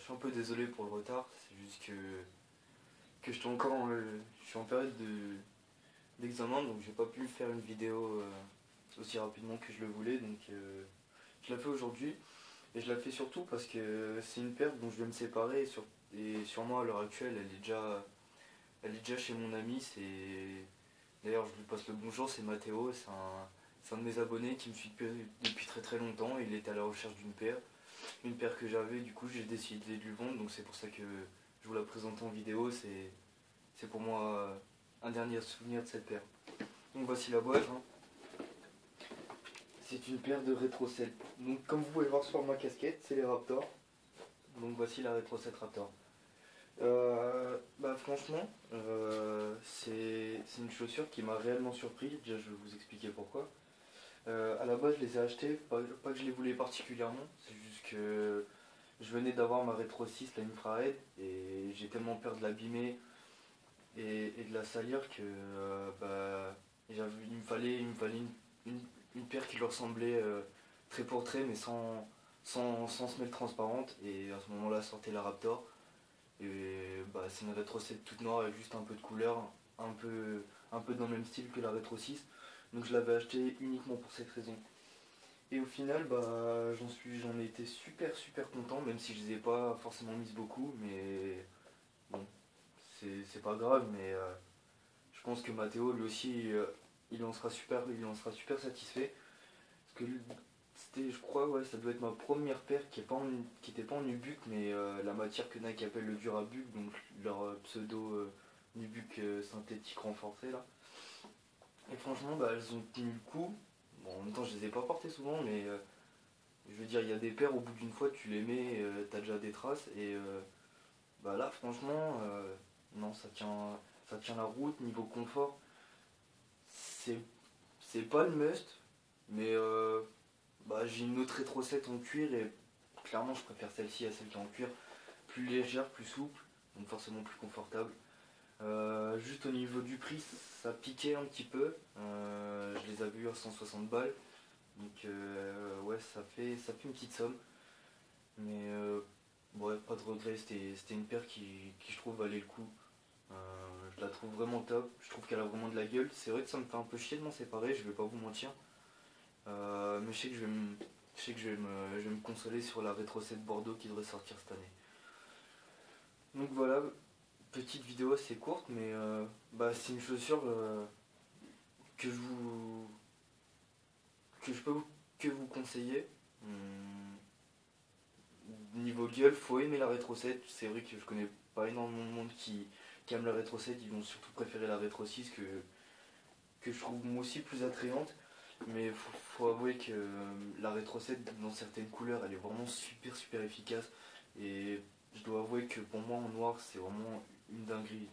suis un peu désolé pour le retard, c'est juste que je suis en période d'examen, donc j'ai pas pu faire une vidéo aussi rapidement que je le voulais, donc je la fais aujourd'hui. Et je la fais surtout parce que c'est une paire dont je vais me séparer et sûrement à l'heure actuelle elle est déjà chez mon ami. D'ailleurs je lui passe le bonjour, c'est Mathéo, c'est un de mes abonnés qui me suit depuis très très longtemps. Il était à la recherche une paire que j'avais, du coup j'ai décidé de lui vendre, donc c'est pour ça que je vous la présente en vidéo. C'est pour moi un dernier souvenir de cette paire. Donc voici la boîte, hein. C'est une paire de Retro 7. Donc comme vous pouvez le voir sur ma casquette, c'est les Raptors. Donc voici la Retro 7 Raptor. Franchement, c'est une chaussure qui m'a réellement surpris. Déjà, je vais vous expliquer pourquoi. À la base, je les ai achetés, pas que je les voulais particulièrement, c'est juste que je venais d'avoir ma Retro 6, la Infrared, et j'ai tellement peur de l'abîmer et de la salir que il me fallait une paire qui leur ressemblait trait pour trait, mais sans semelle transparente. Et à ce moment-là, sortait la Raptor. Et c'est une Retro 7 toute noire avec juste un peu de couleur, un peu, un peu dans le même style que la Retro 6. Donc je l'avais acheté uniquement pour cette raison. Et au final, j'en ai été super super content, même si je les ai pas forcément mises beaucoup, mais bon, c'est pas grave, mais je pense que Mathéo lui aussi, il en sera super satisfait. Parce que c'était, je crois, ouais, ça doit être ma première paire qui était pas en nubuck, mais la matière que Nike appelle le Durabuck, donc leur pseudo nubuck synthétique renforcé là. Et franchement, elles ont tenu le coup. Bon, en même temps, je les ai pas portées souvent, mais je veux dire, il y a des paires, au bout d'une fois, tu les mets, t'as déjà des traces, et là, franchement, non, ça tient la route. Niveau confort, c'est c'est pas le must, mais j'ai une autre rétro 7 en cuir et clairement je préfère celle-ci à celle qui est en cuir, plus légère, plus souple, donc forcément plus confortable. Juste au niveau du prix, ça piquait un petit peu. Je les avais eu à 160 balles, donc ouais, ça fait une petite somme, mais ouais, pas de regret. C'était une paire qui je trouve valait le coup. Je la trouve vraiment top, je trouve qu'elle a vraiment de la gueule. C'est vrai que ça me fait un peu chier de m'en séparer, je vais pas vous mentir. Mais je sais que je vais me consoler sur la Retro 7 Bordeaux qui devrait sortir cette année. Donc voilà, petite vidéo assez courte, mais c'est une chaussure que je vous que je peux que vous conseiller. Niveau gueule, faut aimer la Retro 7. C'est vrai que je connais pas énormément de monde qui aime la Retro 7, ils vont surtout préférer la Retro 6 que je trouve moi aussi plus attrayante. Mais faut avouer que la Retro 7 dans certaines couleurs elle est vraiment super super efficace. Et je dois avouer que pour moi en noir c'est vraiment une dinguerie.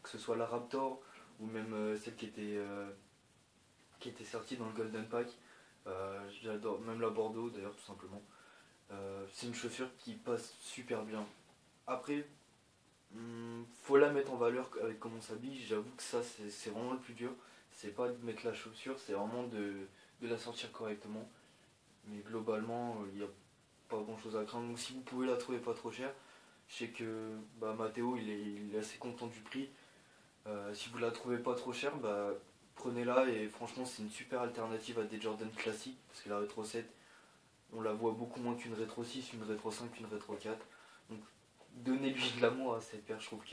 Que ce soit la Raptor ou même celle qui était sortie dans le Golden Pack. J'adore, même la Bordeaux d'ailleurs tout simplement. C'est une chaussure qui passe super bien. Après, faut la mettre en valeur avec comment on s'habille. J'avoue que ça c'est vraiment le plus dur. C'est pas de mettre la chaussure, c'est vraiment de la sortir correctement. Mais globalement, il n'y a pas grand chose à craindre. Donc si vous pouvez la trouver pas trop chère, je sais que Mathéo il est assez content du prix. Si vous la trouvez pas trop chère, prenez-la et franchement c'est une super alternative à des Jordan classiques. Parce que la Retro 7, on la voit beaucoup moins qu'une Retro 6, une Retro 5, qu'une Retro 4. Donc donnez-lui de l'amour à cette paire, je trouve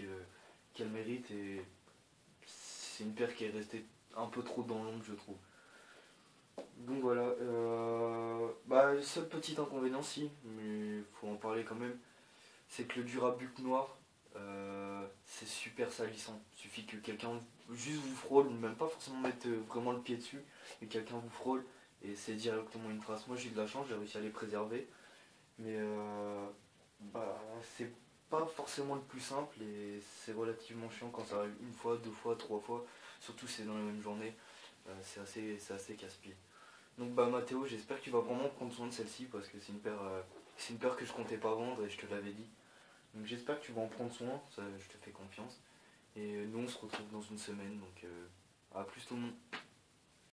qu'elle mérite. Et c'est une paire qui est restée un peu trop dans l'ombre, je trouve. Donc voilà, le seul petit inconvénient, si, mais faut en parler quand même, c'est que le Durabuck noir, c'est super salissant. Il suffit que quelqu'un juste vous frôle, même pas forcément mettre vraiment le pied dessus, mais quelqu'un vous frôle et c'est directement une trace. Moi j'ai eu de la chance, j'ai réussi à les préserver, mais c'est pas forcément le plus simple et c'est relativement chiant quand ça arrive une fois, deux fois, trois fois, surtout si c'est dans la même journée. C'est assez casse-pied. Donc Mathéo, j'espère que tu vas vraiment prendre soin de celle-ci parce que c'est une paire que je comptais pas vendre et je te l'avais dit. Donc j'espère que tu vas en prendre soin, ça, je te fais confiance. Et nous on se retrouve dans une semaine, donc à plus tout le monde.